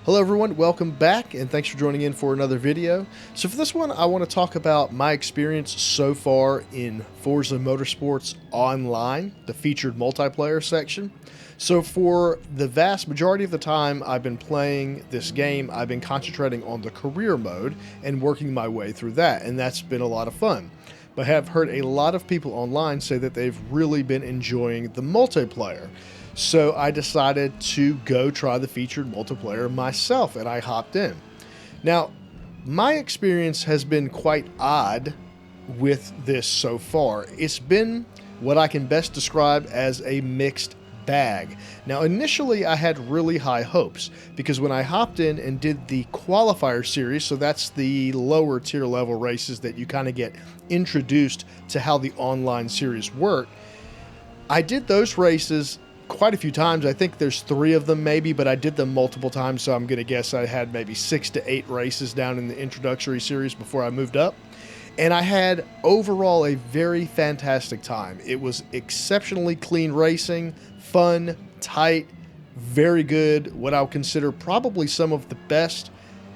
Hello everyone, welcome back and thanks for joining in for another video. So for this one I want to talk about my experience so far in Forza Motorsport's online, the featured multiplayer section. So for the vast majority of the time I've been playing this game, I've been concentrating on the career mode and working my way through that, and that's been a lot of fun. But I have heard a lot of people online say that they've really been enjoying the multiplayer. So I decided to go try the featured multiplayer myself, and I hopped in. Now, my experience has been quite odd with this so far. It's been what I can best describe as a mixed bag. Now, initially I had really high hopes because when I hopped in and did the qualifier series, so that's the lower tier level races that you kind of get introduced to how the online series work, I did those races quite a few times. I think there's 3 of them maybe, but I did them multiple times, so I'm going to guess I had maybe 6 to 8 races down in the introductory series before I moved up. And I had overall a very fantastic time. It was exceptionally clean racing, fun, tight, very good, what I'll consider probably some of the best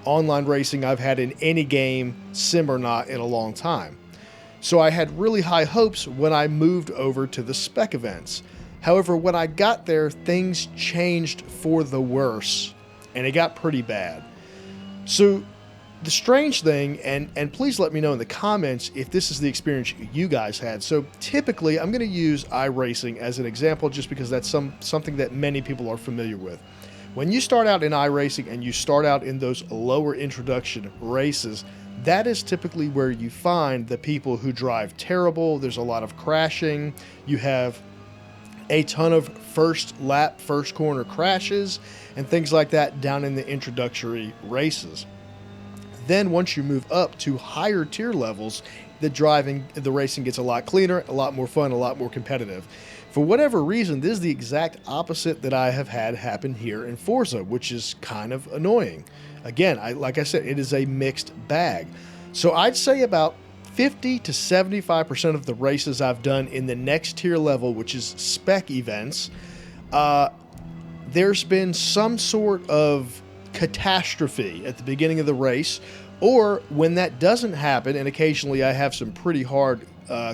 online racing I've had in any game, sim or not, in a long time. So I had really high hopes when I moved over to the spec events. However, when I got there, things changed for the worse, and it got pretty bad. So the strange thing, and please let me know in the comments if this is the experience you guys had. So typically, I'm going to use iRacing as an example just because that's something that many people are familiar with. When you start out in iRacing and you start out in those lower introduction races, that is typically where you find the people who drive terrible. There's a lot of crashing. You have a ton of first lap, first corner crashes and things like that down in the introductory races. Then once you move up to higher tier levels, the racing gets a lot cleaner, a lot more fun, a lot more competitive. For whatever reason, this is the exact opposite that I have had happen here in Forza, which is kind of annoying. Again, like I said, it is a mixed bag. So I'd say about 50 to 75% of the races I've done in the next tier level, which is spec events, there's been some sort of catastrophe at the beginning of the race, or when that doesn't happen, and occasionally I have some pretty hard,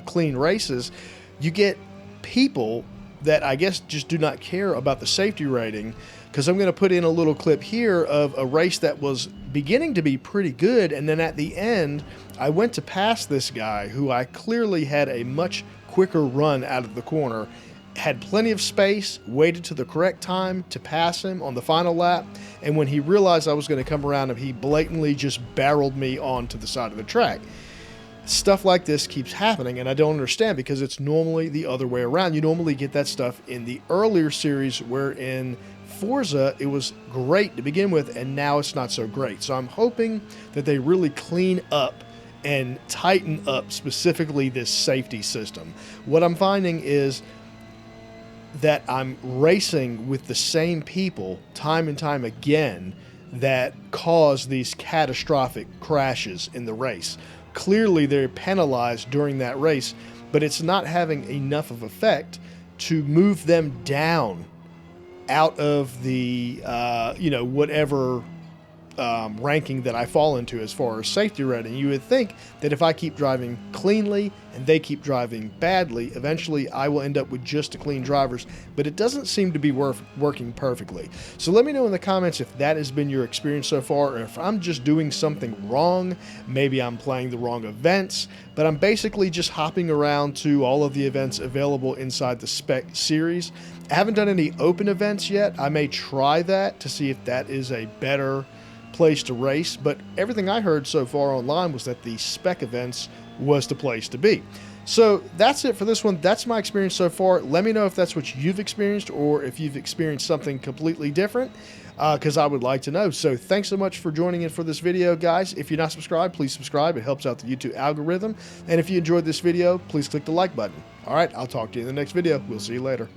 clean races, you get people that I guess just do not care about the safety rating, because I'm going to put in a little clip here of a race that was beginning to be pretty good, and then at the end, I went to pass this guy who I clearly had a much quicker run out of the corner, had plenty of space, waited to the correct time to pass him on the final lap, and when he realized I was going to come around him, he blatantly just barreled me onto the side of the track. Stuff like this keeps happening, and I don't understand because it's normally the other way around. You normally get that stuff in the earlier series, where in Forza it was great to begin with, and now it's not so great. So I'm hoping that they really clean up and tighten up specifically this safety system. What I'm finding is that I'm racing with the same people time and time again that cause these catastrophic crashes in the race. Clearly they're penalized during that race, but it's not having enough of effect to move them down out of the whatever ranking that I fall into as far as safety rating. You would think that if I keep driving cleanly and they keep driving badly, eventually I will end up with just the clean drivers, but it doesn't seem to be working perfectly. So let me know in the comments if that has been your experience so far, or if I'm just doing something wrong. Maybe I'm playing the wrong events, but I'm basically just hopping around to all of the events available inside the spec series. I haven't done any open events yet. I may try that to see if that is a better place to race, but everything I heard so far online was that the spec events was the place to be. So that's it for this one. That's my experience so far. Let me know if that's what you've experienced, or if you've experienced something completely different, because I would like to know. So thanks so much for joining in for this video, guys. If you're not subscribed, please subscribe. It helps out the YouTube algorithm. And if you enjoyed this video, please click the like button. All right, I'll talk to you in the next video. We'll see you later.